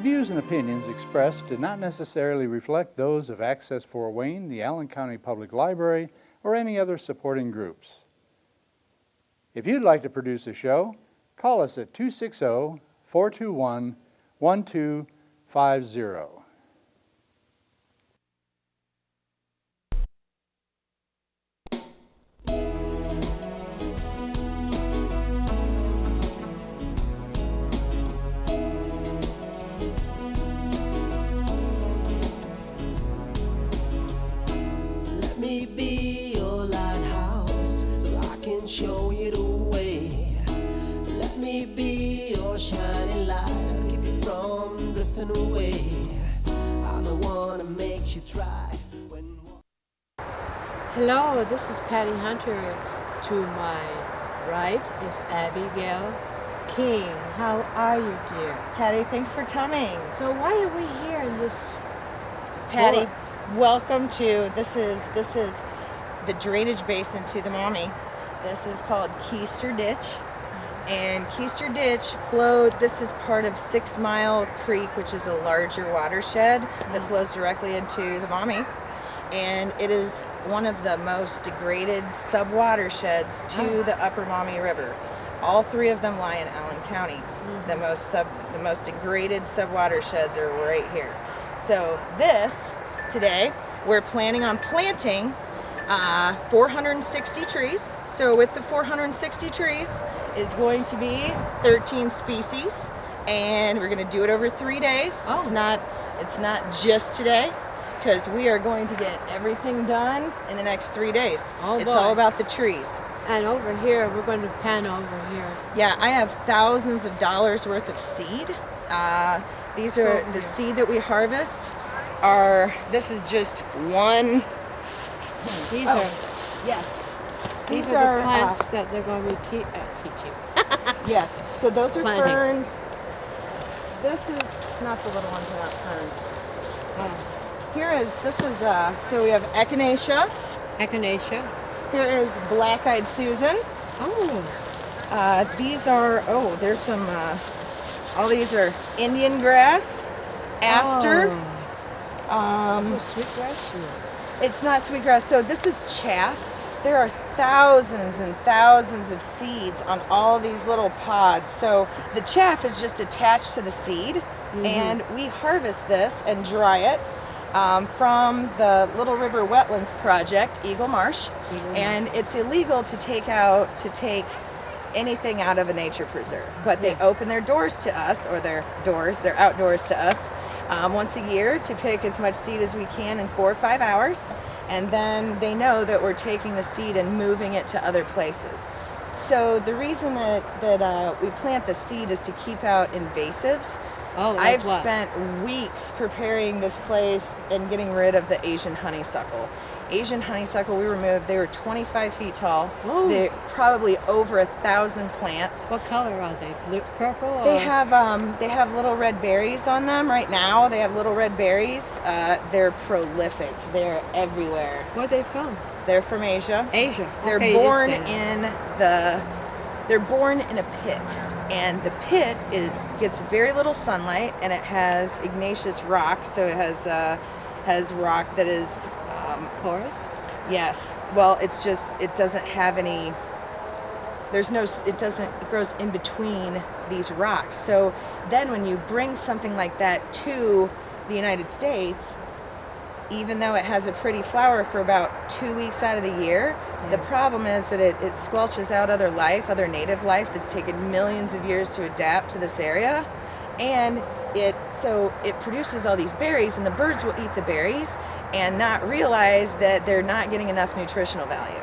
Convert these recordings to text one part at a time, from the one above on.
views and opinions expressed do not necessarily reflect those of Access Fort Wayne, the Allen County Public Library, or any other supporting groups. If you'd like to produce a show, call us at 260-421-1250. Let me be your lighthouse so I can show you the way. Let me be your shining light, I'll keep you from drifting away. I'm the one that makes you try when... Hello, this is Patty Hunter. To my right is Abigail King. How are you, dear? Patty, thanks for coming. So why are we here in this? Patty, welcome to, this is the drainage basin to the Maumee. This is called Keister Ditch. And Keister Ditch flowed, this is part of 6 Mile Creek, which is a larger watershed that flows directly into the Maumee. And it is one of the most degraded sub-watersheds to the Upper Maumee River. All 3 of them lie in Allen County. The most degraded sub-watersheds are right here. So this, today, we're planning on planting 460 trees. So with the 460 trees is going to be 13 species, and we're going to do it over 3 days. Oh. It's not just today, because we are going to get everything done in the next 3 days. Oh, it's boy. all about the trees. And over here, we're going to pan over here. Yeah, I have thousands of dollars worth of seed. These are the seed that we harvest. This is just one. These are Yes. these are the plants that they're going to be teaching. Yes. So those are Planting. ferns. This is not the little ones, are not ferns. So we have echinacea. Echinacea. Here is black-eyed Susan. Oh. There's some, all these are Indian grass, aster. So sweetgrass. It's not sweetgrass, so this is chaff. There are thousands and thousands of seeds on all these little pods. So the chaff is just attached to the seed, and we harvest this and dry it from the Little River Wetlands Project, Eagle Marsh. And it's illegal to take anything out of a nature preserve, but they open their doors to us, or their outdoors to us, once a year to pick as much seed as we can in 4 or 5 hours, and then they know that we're taking the seed and moving it to other places. So the reason that we plant the seed is to keep out invasives. I've spent weeks preparing this place and getting rid of the Asian honeysuckle. Asian honeysuckle we removed, they were 25 feet tall. Whoa. They're probably over 1,000 plants. What color are they? Blue, purple? Or? They have little red berries on them right now. They have little red berries. They're prolific. They're everywhere. Where are they from? They're from Asia. Asia. They're Okay, born you did say they're born in a pit, and the pit gets very little sunlight, and it has igneous rock. So it has rock that is porous. Yes. Well, it doesn't have any. It grows in between these rocks. So then when you bring something like that to the United States, even though it has a pretty flower for about 2 weeks out of the year, the problem is that it squelches out other native life that's taken millions of years to adapt to this area. And it produces all these berries, and the birds will eat the berries and not realize that they're not getting enough nutritional value.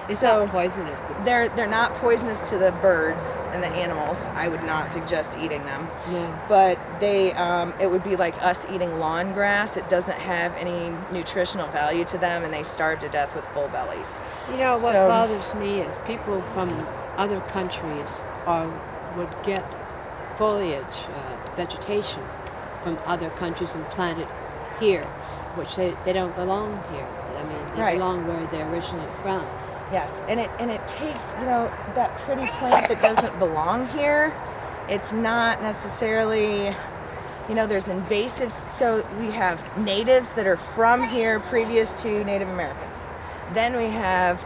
It's not poisonous. They're not poisonous to the birds and the animals. I would not suggest eating them. Yeah. But it would be like us eating lawn grass. It doesn't have any nutritional value to them, and they starve to death with full bellies. You know, what bothers me is people from other countries would get foliage, vegetation from other countries and plant it here, which they don't belong here. I mean, they belong where they're originally from. Yes, and it takes, that pretty plant that doesn't belong here, it's not necessarily, You know, there's invasives. So we have natives that are from here previous to Native Americans. Then we have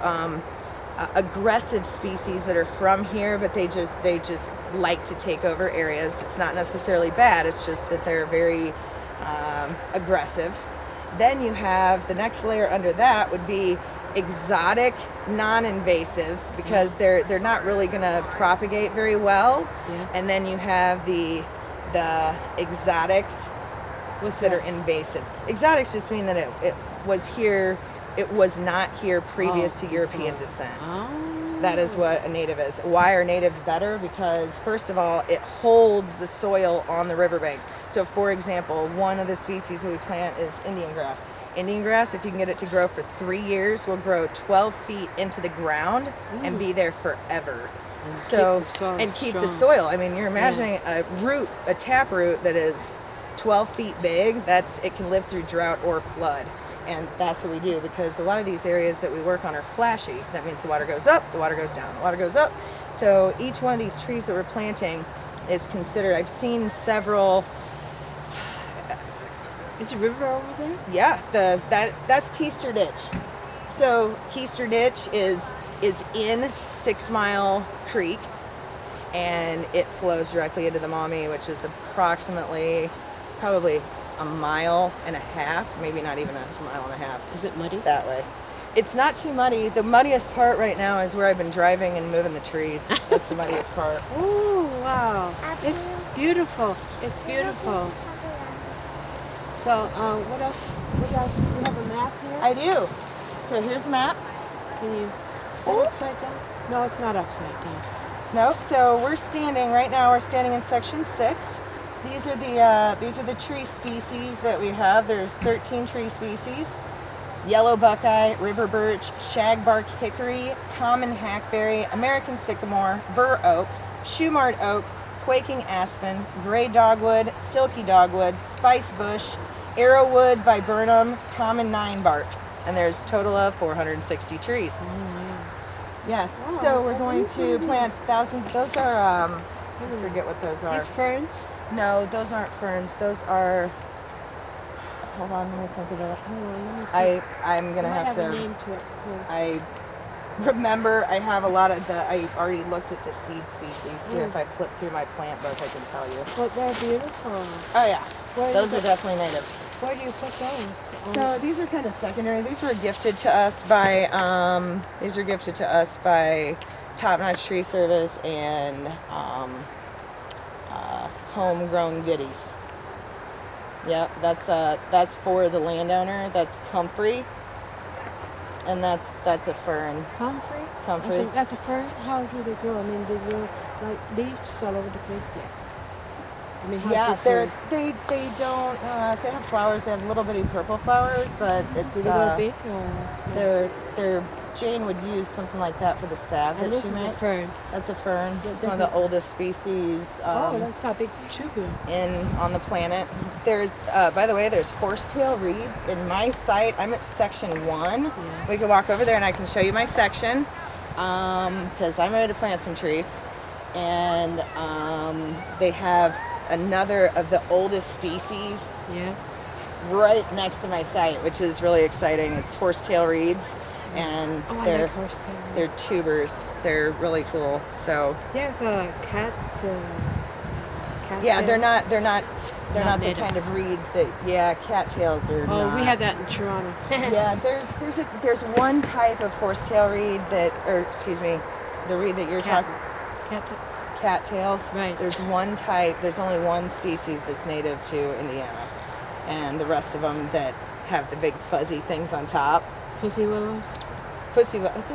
aggressive species that are from here, but they just like to take over areas. It's not necessarily bad. It's just that they're very aggressive. Then you have the next layer under that would be exotic non-invasives, because they're not really going to propagate very well. Yeah. And then you have the exotics that are invasive. Exotics just mean that it was here, it was not here previous to European descent. Oh. That is what a native is. Why are natives better? Because first of all, it holds the soil on the riverbanks. So for example, one of the species that we plant is Indian grass. Indian grass, if you can get it to grow for 3 years, will grow 12 feet into the ground and be there forever. And keep the soil. I mean, you're imagining a tap root that is 12 feet big. It can live through drought or flood. And that's what we do, because a lot of these areas that we work on are flashy. That means the water goes up, the water goes down, the water goes up. So each one of these trees that we're planting is considered, I've seen several. Is a river over there? Yeah, that's Keister Ditch. So Keister Ditch is in 6 Mile Creek, and it flows directly into the Maumee, which is approximately probably a mile and a half, maybe not even a mile and a half. Is it muddy? That way. It's not too muddy. The muddiest part right now is where I've been driving and moving the trees. That's the muddiest part. Oh, wow. It's beautiful. It's beautiful. So, what else? Do you have a map here? I do. So here's the map. Can you put it upside down? No, it's not upside down. Nope. So we're standing in section 6. These are the tree species that we have. There's 13 tree species: yellow buckeye, river birch, shagbark hickory, common hackberry, American sycamore, bur oak, shoemart oak, quaking aspen, gray dogwood, silky dogwood, spice bush, arrowwood, viburnum, common 9-bark. And there's a total of 460 trees. Yes. Oh, So we're going to plant thousands. Those are I forget what those are. These ferns? No, those aren't ferns. Those are. Hold on, let me think of it. I'm gonna have a to. name to it. I remember I have a lot of the. I already looked at the seed species here. If I flip through my plant book, I can tell you. But they're beautiful. Oh yeah, Where those do are definitely native. Where do you put those? So these are kind of secondary. These were gifted to us by. These were gifted to us by Top Notch Tree Service and Homegrown Goodies. Yep, that's for the landowner. That's comfrey, and that's a fern. Comfrey? Comfrey. That's a fern? How do they grow? I mean, they grow like leaves all over the place there. I mean, Yeah, they don't. They have flowers. They have little bitty purple flowers, but it's Do they grow big or? they're Jane would use something like that for the salve And that this she is a makes. fern. That's a fern. It's one of the oldest species That's got a big tuber. on the planet. There's, by the way, there's horsetail reeds in my site. I'm at section 1. Yeah. We can walk over there and I can show you my section, because I'm ready to plant some trees. And they have another of the oldest species Yeah. right next to my site, which is really exciting. It's horsetail reeds, and Oh, I they're like horsetail. they're tubers. They're really cool. So They have a cat. yeah, tail. they're not the native. kind of reeds that cattails are. Oh, not. we have that in Toronto. Yeah, there's one type of horsetail reed the reed that you're talking. Cattails. Right. There's one type. There's only one species that's native to Indiana, and the rest of them that have the big fuzzy things on top. Pussy willows. I think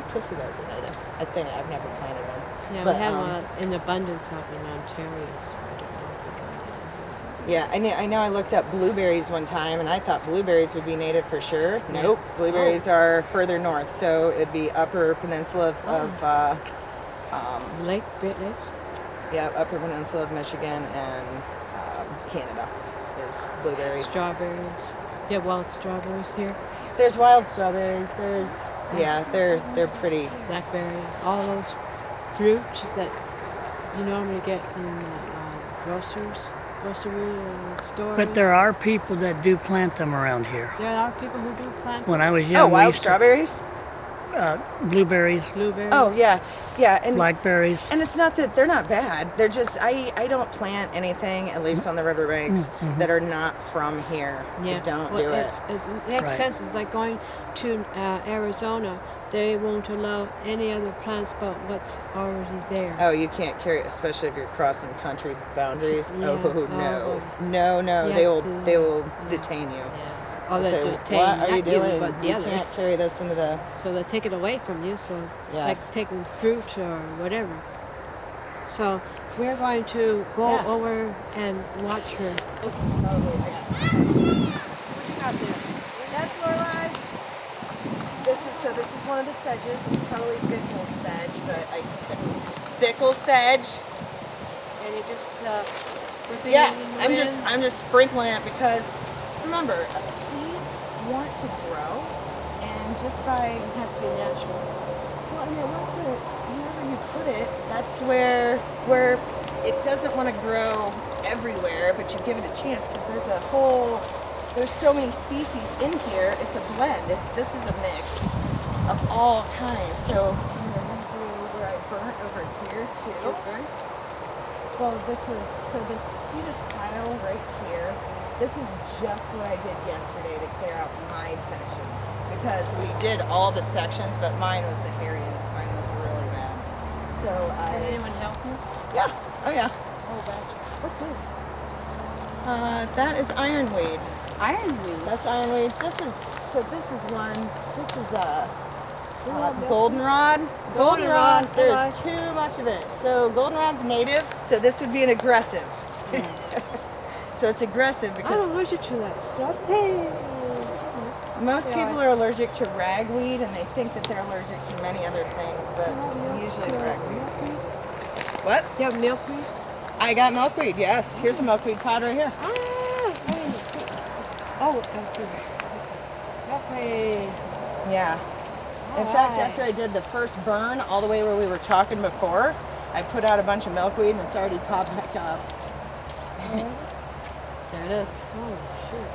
pussy willows are native. I think I've never planted them. Yeah, But, we have an abundance of in Ontario, so I don't know if we come down here. Yeah, I know. I looked up blueberries one time, and I thought blueberries would be native for sure. Nope, blueberries are further north, so it'd be Upper Peninsula of Great Lakes. yeah, Upper Peninsula of Michigan and Canada is blueberries. Strawberries. Do you have wild strawberries here? There's wild strawberries. They're pretty. Blackberry. All those fruits that you normally get in grocers. grocery stores. But there are people that do plant them around here. There are people who do plant When I was Oh, young, we wild used to, strawberries? blueberries, blueberries. Oh, yeah. Yeah, and blackberries. and it's not that they're not bad. They're just I don't plant anything, at least on the riverbanks, that are not from here. Yeah. I don't Well, do it. It makes Right. sense. It's like going to Arizona. They won't allow any other plants but what's already there. Oh, you can't carry it, especially if you're crossing country boundaries. Yeah. Oh no, no, You they have will to- they will yeah. detain you. Or they Say, detain what are not you doing? but the You other. can't carry this into the. So they take it away from you. So Yes. like taking fruit or whatever. So we're going to go Yeah. over and watch her. That's Lorelai. This is one of the sedges. It's probably Bickle sedge, but I couldn't. Bickle sedge. And you just whipping Yeah, it in the wind. I'm just sprinkling it because remember, seeds want to grow, and just by It has to be natural. well, and it wants to wherever you put it, that's where it doesn't want to grow everywhere, but you give it a chance because there's so many species in here. It's a blend. This is a mix of all kinds. So where I burnt over here too. Well, this see this pile right here? This is just what I did yesterday to clear out my section. Because we did all the sections, but mine was the hairiest. Mine was really bad. So Can anyone help you? yeah. Oh yeah. Oh, gosh. What's this? That is ironweed. Ironweed. That's ironweed. This is goldenrod. Goldenrod, There's too much of it. So goldenrod's native. So this would be an aggressive. So it's aggressive I'm because allergic to that stuff. Hey. most people are allergic to ragweed, and they think that they're allergic to many other things, but it's usually ragweed. What? You have milkweed? I got milkweed. Yes. Here's a milkweed pod right here. Oh, I see. Milkweed. Yeah. In fact, after I did the first burn, all the way where we were talking before, I put out a bunch of milkweed, and it's already popped back up. There it is. Oh, shoot.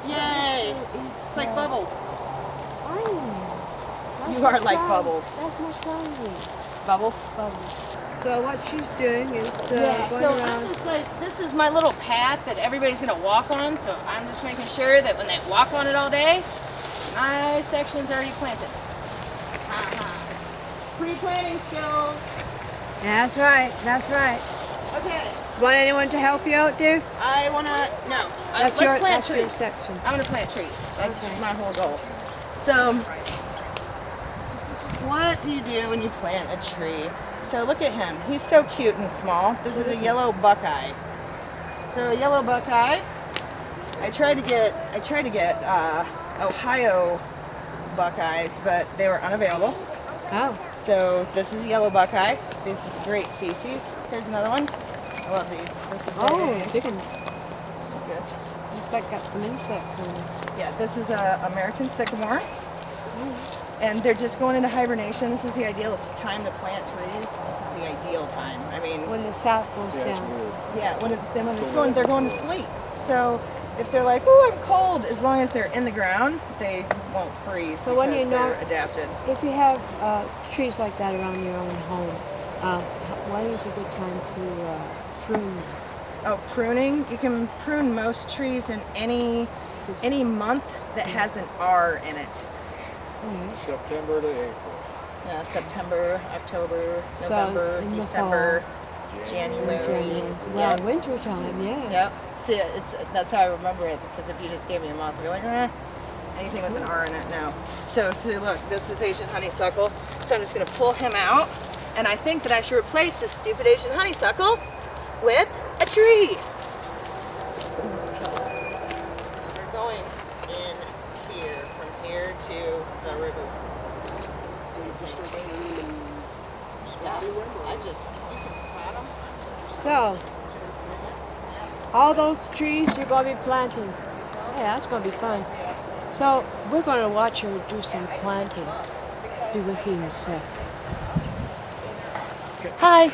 Yay! It's like bubbles. Oh. You are like bubbles. That's my family. Bubbles? Bubbles. So what she's doing is Yeah, going so around. I'm just like, this is my little path that everybody's gonna walk on, so I'm just making sure that when they walk on it all day, my section's already planted. Pre-planting skills. That's right. That's right. Okay, Want anyone to help you out, dear? I wanna, let's plant that's your trees. section. I'm gonna plant trees. That's Okay. my whole goal. So, what do you do when you plant a tree? So look at him. He's so cute and small. This is a yellow buckeye. So a yellow buckeye. I tried to get Ohio buckeyes, but they were unavailable. Oh. So this is yellow buckeye. This is a great species. Here's another one. I love these. This is Big ones. good. Looks like got some insects on it. Yeah, this is a American sycamore. And they're just going into hibernation. This is the ideal time to plant trees. This is the ideal time. I mean, When the sap goes down. yeah, when it's going, they're going to sleep. So if they're like, oh, I'm cold, as long as they're in the ground, they won't freeze So when because you know- they're adapted. If you have trees like that around your own home, when is a good time to prune them? Oh, pruning. You can prune most trees in any month that has an R in it. September to April. Yeah, September, October, So, November, in the December, January. Yeah, winter time, yeah. Yep. See, that's how I remember it, because if you just gave me a month, I'd be like, anything with an R in it, no. So look, this is Asian honeysuckle. So I'm just going to pull him out, and I think that I should replace this stupid Asian honeysuckle with a tree. We're going in here, from here to the river. Yeah, you can spot them. So, all those trees you're going to be planting. Yeah, that's going to be fun. So, we're going to watch her do some planting. Be with you in a sec. Hi.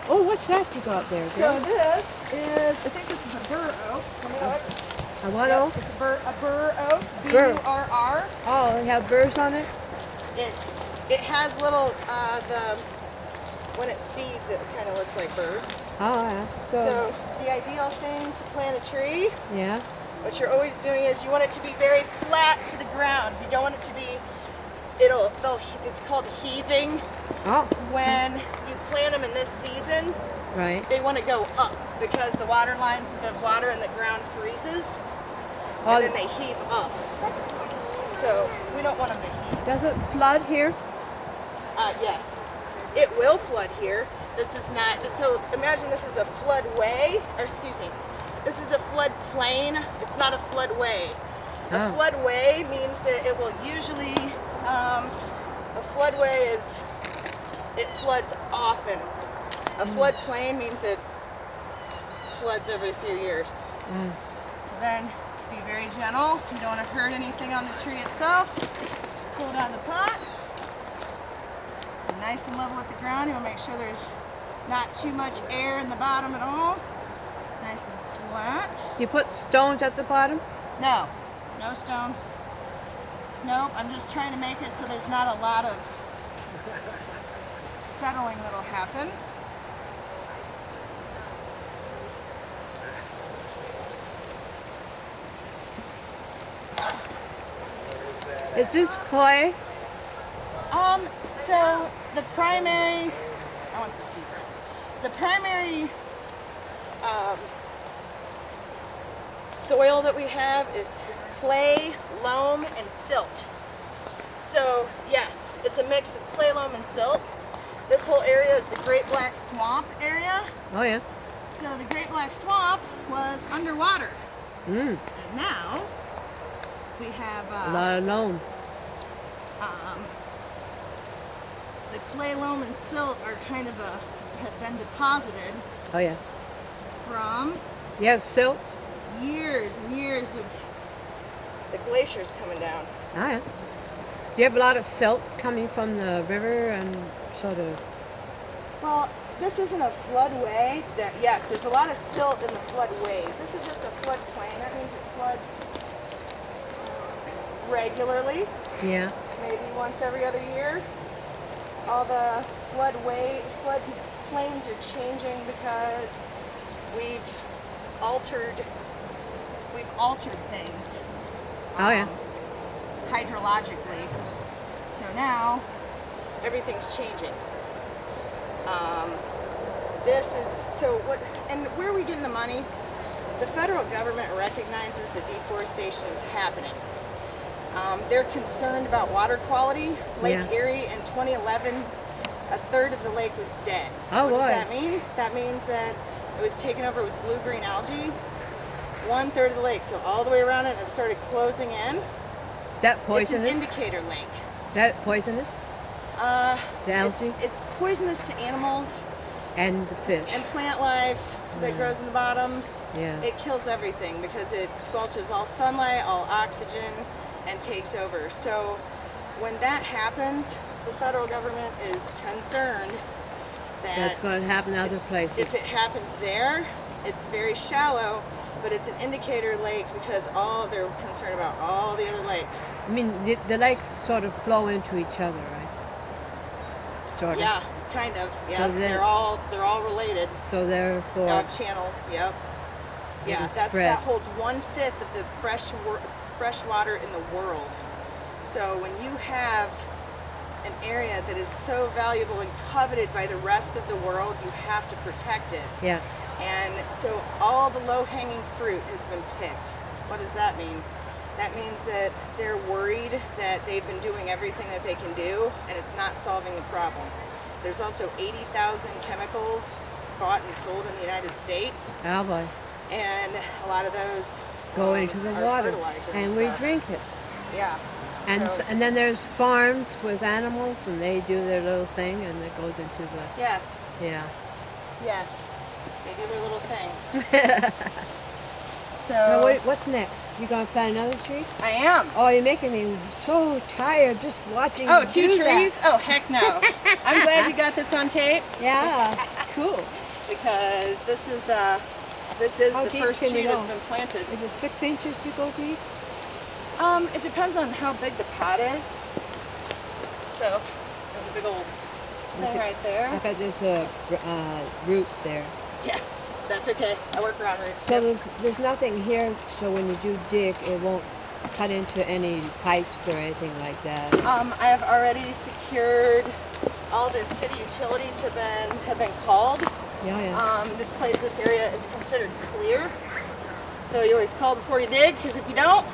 Oh, what's that you got there, So girl? this is, I think this is a burr oak. You know what? A what Yep, oak? it's a burr oak. Burr. B-U-R-R. Oh, they have burrs on it? It has little, when it seeds, it kind of looks like burrs. Oh, yeah. So the ideal thing to plant a tree, Yeah. what you're always doing is you want it to be very flat to the ground. You don't want it to be, it's called heaving. Oh, When you plant them in this season, right. they want to go up because the water in the ground freezes, Oh, and then they heave up. So we don't want them to heave. does it flood here? Yes, it will flood here. This is not, so imagine this is a floodway, or excuse me, this is a floodplain. It's not a floodway. A Oh. floodway means that it will usually, a floodway is, it floods often. A floodplain means it floods every few years. So then be very gentle. You don't want to hurt anything on the tree itself. Pull it out of the pot. Nice and level with the ground. You want to make sure there's not too much air in the bottom at all. Nice and flat. You put stones at the bottom? No, no stones. Nope, I'm just trying to make it so there's not a lot of settling that'll happen. Is this clay? So the primary, I want this deeper. The primary soil that we have is clay, loam, and silt. So yes, it's a mix of clay, loam, and silt. This whole area is the Great Black Swamp area. Oh, yeah. So the Great Black Swamp was underwater. And now we have A lot of loam. the clay, loam, and silt are kind of have been deposited Oh, yeah. from You have silt? years and years of the glaciers coming down. Oh, yeah. Do you have a lot of silt coming from the river and sort of... Well, this isn't a floodway. Yes, there's a lot of silt in the floodway. This is just a floodplain. That means it floods regularly, Yeah. maybe once every other year. All the floodplains are changing because we've altered things. Oh, yeah. Hydrologically. So now everything's changing. This is so what, and where are we getting the money? The federal government recognizes that deforestation is happening. They're concerned about water quality. Lake Yeah. Erie in 2011, a third of the lake was dead. Oh, what boy. does that mean? That means that it was taken over with blue-green algae. 1/3 of the lake, so all the way around it, and it started closing in. Is that It's poisonous? an indicator lake. Is that poisonous? The algae? It's poisonous to animals And the fish? and plant life that grows in the bottom. Yeah. It kills everything because it squelches all sunlight, all oxygen, and takes over. So when that happens, the federal government is concerned that That's going to happen other places. if it happens there, it's very shallow, but it's an indicator lake because they're concerned about all the other lakes. I mean, the lakes sort of flow into each other, right? Sort of. Yeah, kind of. Yes, then- they're all related. So therefore, Channels. Yep. Yeah, It's spread. that holds 1/5 of the fresh water in the world. So when you have an area that is so valuable and coveted by the rest of the world, you have to protect it. yeah. And so all the low-hanging fruit has been picked. What does that mean? That means that they're worried that they've been doing everything that they can do and it's not solving the problem. There's also 80,000 chemicals bought and sold in the United States, Oh boy. and a lot of those Go into the are water. fertilizer And we stuff. drink it. Yeah. And So- and then there's farms with animals and they do their little thing and it goes into the, Yes. yeah. Yes. They do their little thing. So Now what's next? You gonna plant another tree? I am. Oh, you're making me so tired just watching Oh, you two do that. trees? Oh, heck no. I'm glad you got this on tape. Yeah. cool. because this is the How deep first can tree you that's go? been planted. Is it 6 inches you go deep? It depends on how big the pot is. So there's a big old thing right I there. bet there's a root there. Yes, that's okay. I work around roots. So there's nothing here, so when you do dig, it won't cut into any pipes or anything like that. I have already secured all the city utilities have been called. Yeah. This area is considered clear. So you always call before you dig, because if you don't,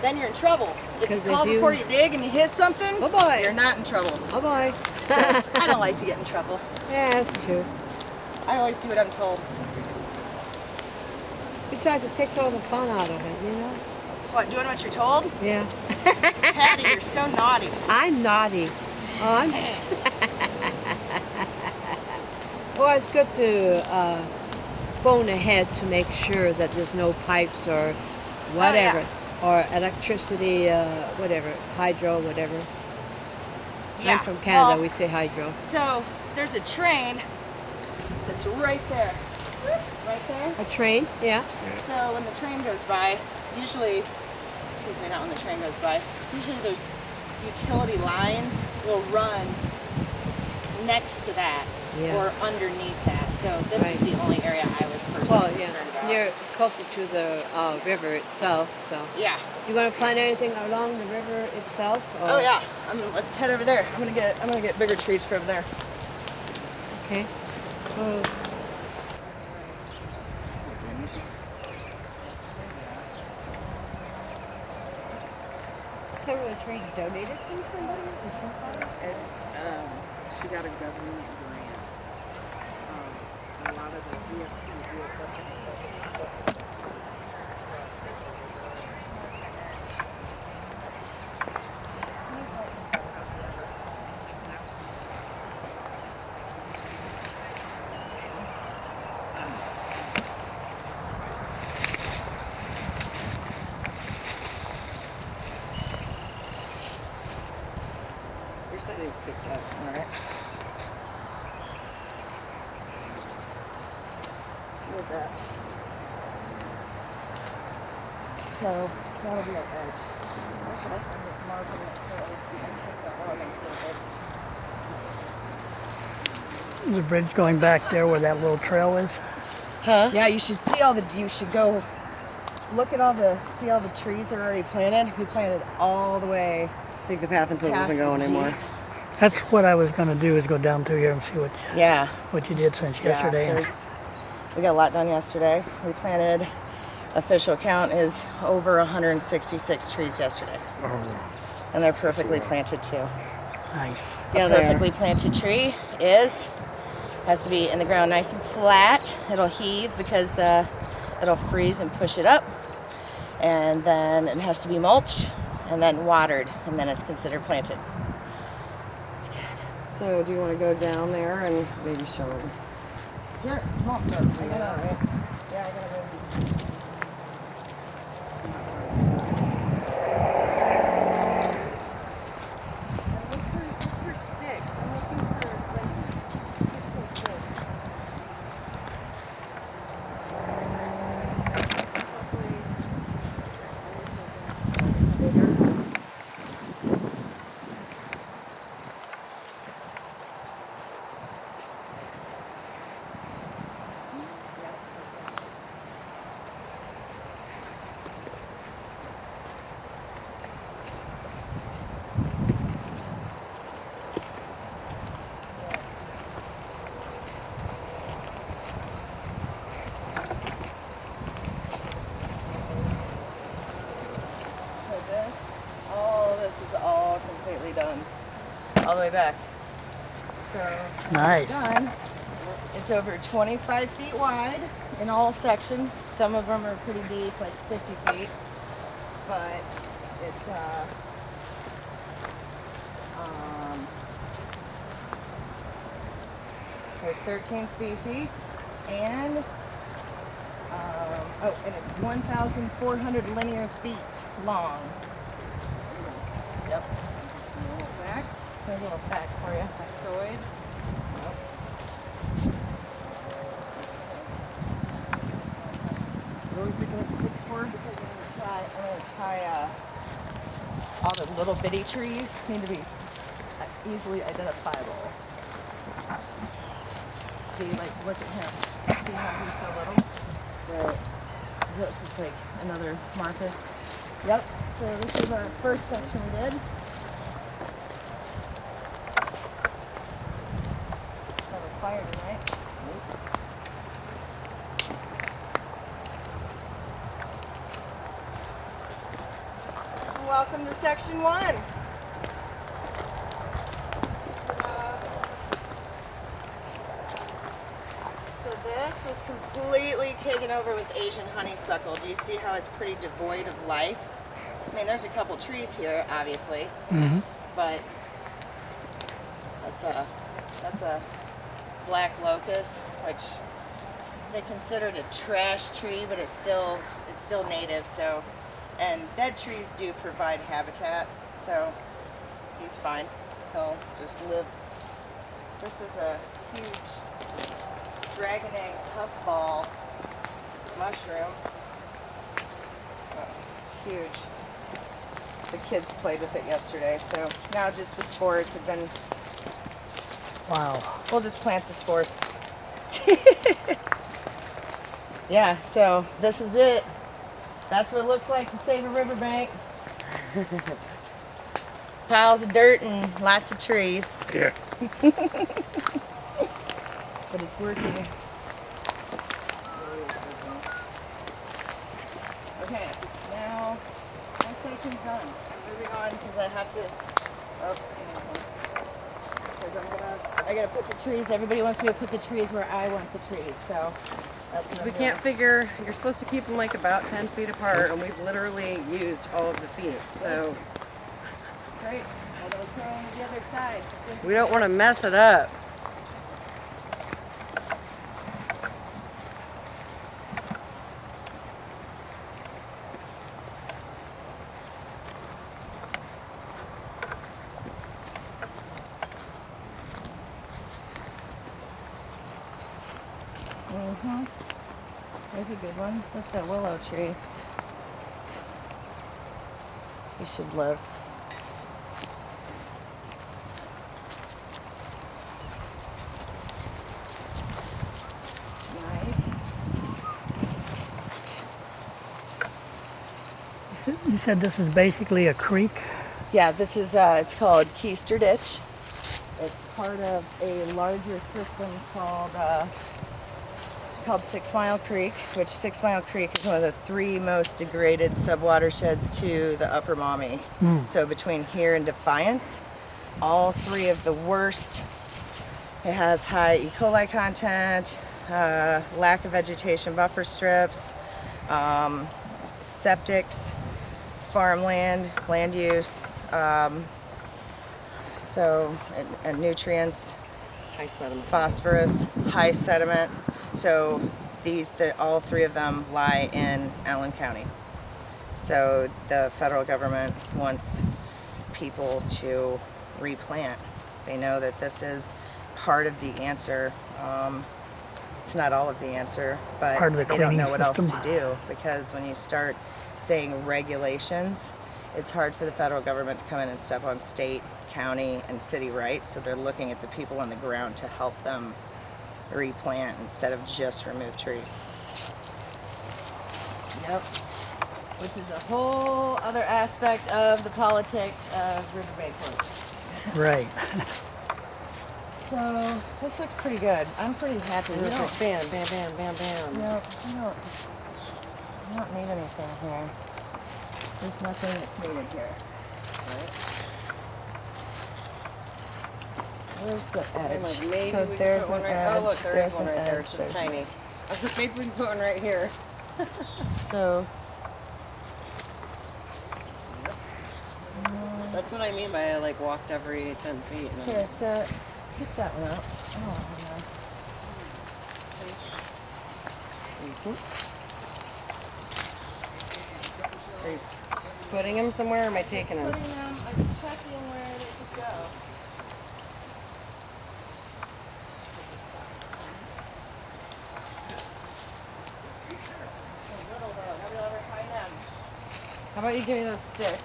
then you're in trouble. If you 'Cause call if you- before you dig and you hit something, Oh, boy. you're not in trouble. Oh boy. So I don't like to get in trouble. Yeah, that's true. I always do what I'm told. Besides, it takes all the fun out of it, you know? What, doing what you're told? Yeah. Patty, you're so naughty. I'm naughty. Oh, I'm. Well, it's good to phone ahead to make sure that there's no pipes or whatever, or electricity, whatever, hydro, whatever. I'm from Canada. well, We say hydro. So there's a train that's right there. Right there. A train? Yeah. So when the train goes by, usually, excuse me, not when the train goes by, usually there's utility lines will run next to that Yeah. or underneath that. So this Right. is the only area I was personally Well, yeah, concerned it's about. closer to the river itself. So, Yeah. you gonna plant anything along the river itself? Or? Oh yeah. Let's head over there. I'm gonna get bigger trees for over there. Okay. Well, So were the trees donated from somebody? It's, she got a government grant. A lot of the GFC Your city's picked up, all right? With that. So that'll be our edge. Okay. I'm just marking it so we can pick that one and put this. There's a bridge going back there where that little trail is. Huh? Yeah, you should see you should go look at see all the trees are already planted. We planted all the way. Take the path until it Past doesn't go the anymore. Jeep. That's what I was going to do, is go down through here and see Yeah. what you did since yesterday. And We got a lot done yesterday. We planted, official count is over 166 trees yesterday. And they're perfectly planted too. nice. A perfectly planted tree has to be in the ground nice and flat. It'll heave because it'll freeze and push it up. And then it has to be mulched and then watered, and then it's considered planted. It's good. So do you want to go down there and maybe show them? Sure, come on. I got it all right. Yeah, I got it ready. I'm looking for sticks. I'm looking for sticks like this. This is all completely done, all the way back. So Nice. done. It's over 25 feet wide in all sections. Some of them are pretty deep, like 50 feet, but it's there's 13 species, and and it's 1,400 linear feet long. Yep. Here's a little fact for you. Factoid. little bitty trees need to be easily identifiable. See, like, look at him. See how he's so little? Right. That's just like another marker. Yep. So this is our first section we did. Have a fire tonight. Welcome to section 1. So this was completely taken over with Asian honeysuckle. Do you see how it's pretty devoid of life? I mean, there's a couple trees here, obviously, but that's a black locust, which they considered a trash tree, but it's still native. So, and dead trees do provide habitat, so he's fine. He'll just live. This was a huge dragon egg puffball mushroom. Oh, it's huge. The kids played with it yesterday, so now just the spores have been. Wow. We'll just plant the spores. Yeah, so this is it. That's what it looks like to save a riverbank. Piles of dirt and lots of trees. Yeah. But it's working. Okay, now my section's done. Moving on because I have to. Because I gotta put the trees. Everybody wants me to put the trees where I want the trees. So that's what We I'm can't doing. figure, you're supposed to keep them like about 10 feet apart, and we've literally used all of the feet. So Great. Well, those go on the other side. we don't want to mess it up. There's a good one. That's that willow tree. You should live. Nice. You said this is basically a creek? Yeah, this is, it's called Keister Ditch. It's part of a larger system called 6 Mile Creek, which 6 Mile Creek is one of the 3 most degraded subwatersheds to the Upper Maumee. So between here and Defiance, all 3 of the worst. It has high E. coli content, lack of vegetation buffer strips, septics, farmland, land use, and nutrients, High sediment. phosphorus, high sediment. So all 3 of them lie in Allen County. So the federal government wants people to replant. They know that this is part of the answer. It's not all of the answer, but Part of the they don't know cleaning what else system. to do, because when you start saying regulations, it's hard for the federal government to come in and step on state, county, and city rights. So they're looking at the people on the ground to help them replant instead of just remove trees. Yep. Which is a whole other aspect of the politics of Riverbank Park. Right. So this looks pretty good. I'm pretty happy. And We it's don't, like bam, bam, bam, bam, bam. no, we don't need anything here. There's nothing that's needed here. Where's the edge? I'm like, maybe So we can there's put one an right. edge. Oh look, there there's is one an right there. edge, It's just there's tiny. I was like, maybe we can put one right here. So That's what I mean by I like walked every 10 feet. And here, so pick that one up. Oh, Are you putting them somewhere, or am I taking them? putting them. I'm checking where they could go. How about you give me those sticks?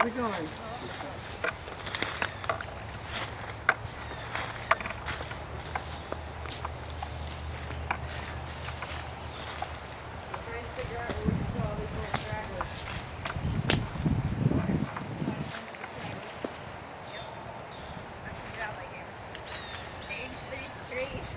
How's it going? Trying to figure out where we can put all these little stragglers. Stage these trees.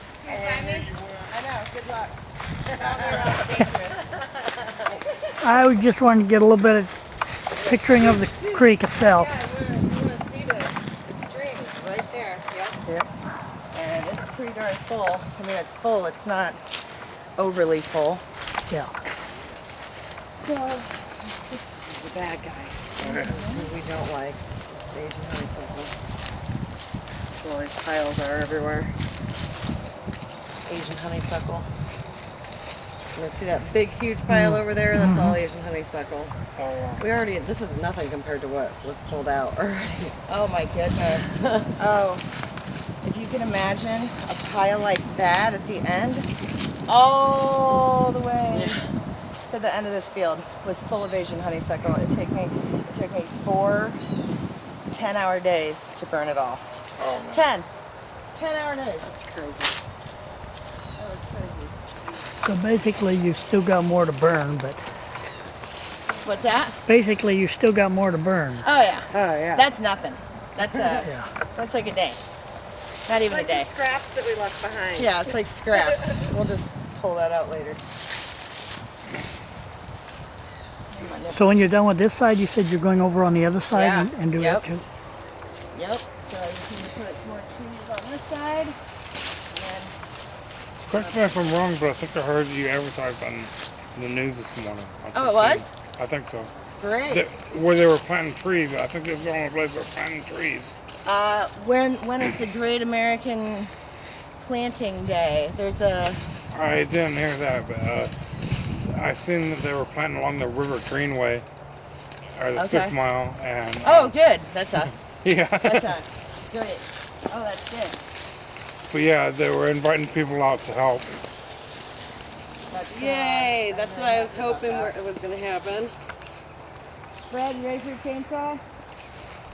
I know, good luck. I just wanted to get a little bit of picturing of the creek itself. Yeah, you want to see the stream right there. Yep. And it's pretty darn full. I mean, it's full. It's not overly full. Yeah. So, the bad guys. Who we don't like. The Asian honeysuckle. So all these piles are everywhere. Asian honeysuckle. You see that big, huge pile over there? That's all Asian honeysuckle. We already, this is nothing compared to what was pulled out already. Oh my goodness. Oh, if you can imagine a pile like that at the end, all the way to the end of this field was full of Asian honeysuckle. It took me 4 10-hour days to burn it all. Oh, man. 10-hour days. That's crazy. That was crazy. So basically you still got more to burn, but What's that? basically you still got more to burn. Oh yeah. Oh, yeah. That's nothing. That's Yeah. that's like a day. Not even like a day. the scraps that we left behind. Yeah, it's like scraps. We'll just pull that out later. So when you're done with this side, you said you're going over on the other side Yeah. and do Yep. that too? Yep. So I just need to put some more trees on this side. And Correct me if I'm wrong, but I think I heard you advertised on the news this morning. Oh, it was? I think so. great. Where they were planting trees. I think this is the only place they're planting trees. When is the Great American Planting Day? There's a I didn't hear that, but I seen that they were planting along the River Greenway, or the Okay. 6 mile, and oh good. That's us. yeah. That's us. Great. Oh, that's good. But yeah, they were inviting people out to help. That's, Yay! That's what I was hoping it was going to happen. Brad, you ready for your chainsaw?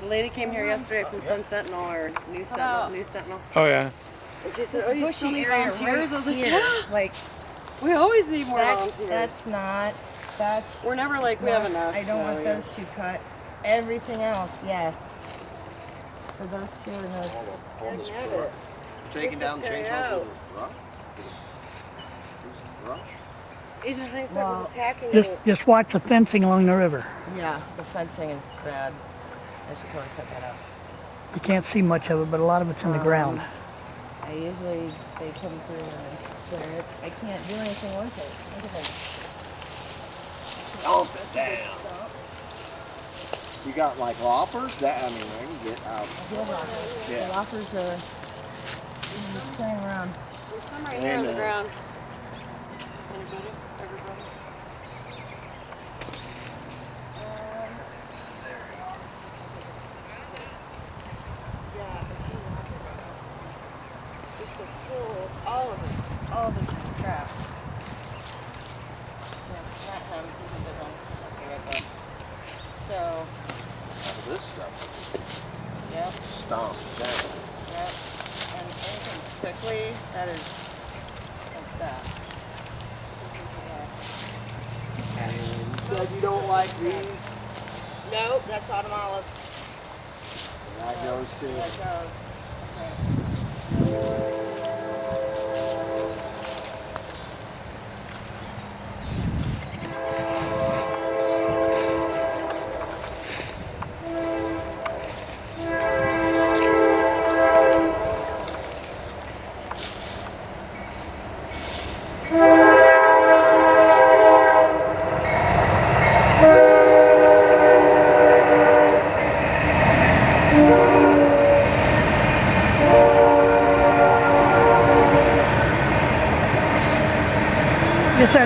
The lady came here yesterday from Sun Sentinel or New Sentinel. New Sentinel. Oh yeah. And she said, "Oh, you still need area volunteers?" I was like, here. "Yeah, Like we always need more that's volunteers." that's not that's. We're never like we have enough. I don't No, want yeah. those two cut. Everything else, yes. For those two and those. On this have brush. it. Taking down this guy chainsaws out. with a brush? Brush? Asian honeysuckle Well, was attacking Just watch the fencing along the river. Yeah, the fencing is bad. I should probably cut that out. You can't see much of it, but a lot of it's in the ground. I usually they come through and clear it. I can't do anything with it. Look at this. Stomp it down. You got like loppers? That I mean, they can get out. Field loppers. Yeah. The loppers are just playing around. There's some right here on the ground. Anybody? Everybody? Just this whole, all of this is crap. So not him, he's a good one. That's what I thought. So, This stuff yep, stomped down. yep. And anything quickly, that is like that. And you said you don't like these. Nope, that's autumn olive. That goes to. That goes.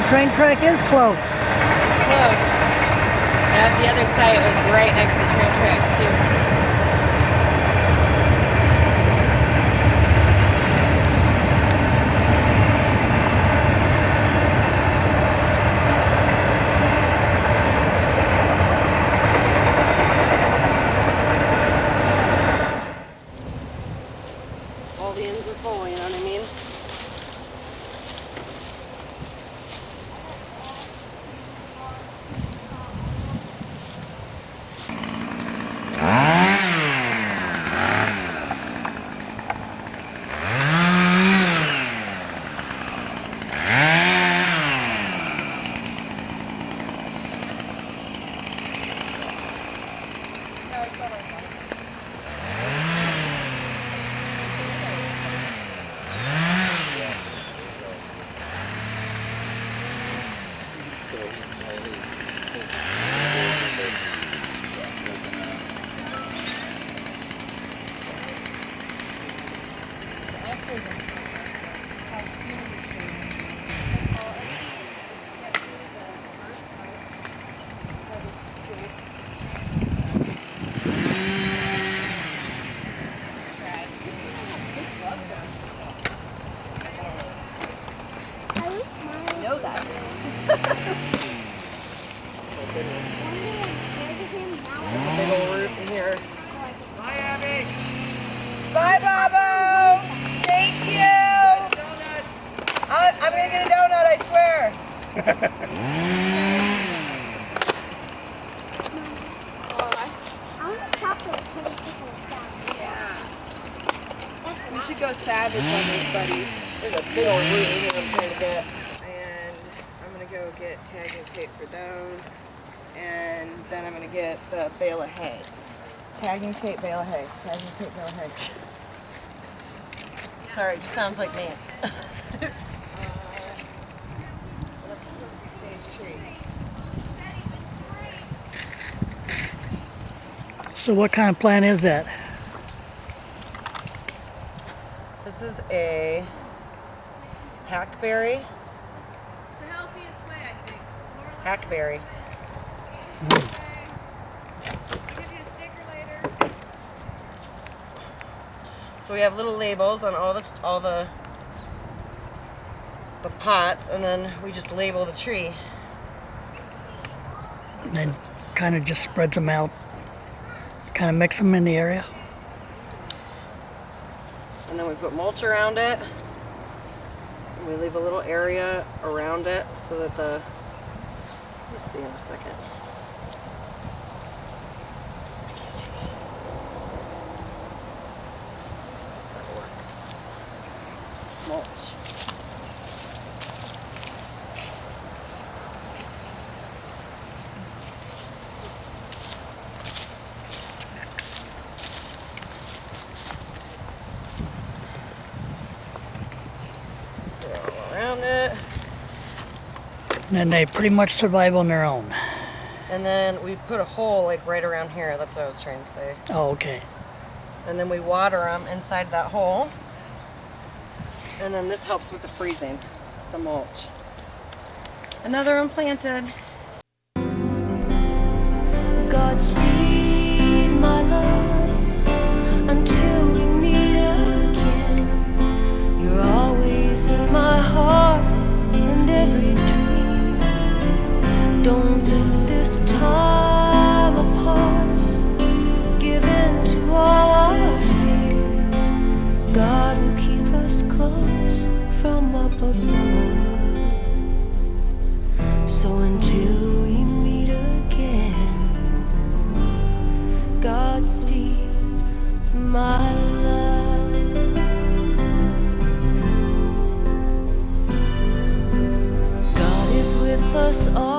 train track is close. It's close. The other site was right next to the train tracks too. All the ends are full, you know what I mean? Big old root in here. Bye, Abby. Bye, Bobo! Thank you! I'm gonna get a donut, I swear. We should go savage on these buddies. There's a big old root in here I'm trying to get. And I'm gonna go get tagging tape for those. And then I'm gonna get the bale of hay. Tagging tape, bale of hay. Tagging tape, bale of hay. Sorry, it just sounds like me. Let's stage trees. So what kind of plant is that? This is a hackberry. The healthiest way, I think. Hackberry. I'll give you a sticker later. So we have little labels on all the pots, and then we just label the tree. And then kind of just spreads them out. Kind of mix them in the area. And then we put mulch around it. And we leave a little area around it so that the, you'll see in a second. I can't do this. That'll work. Mulch. Around it. And then they pretty much survive on their own. And then we put a hole like right around here. That's what I was trying to say. Oh, okay. And then we water them inside that hole. And then this helps with the freezing, the mulch. Another one planted. Godspeed, my love, until we meet again. You're always in my heart and every dream. Don't let this time apart give in to all our fears. God will keep us close from up above. So until we meet again, Godspeed, my love. God is with us all.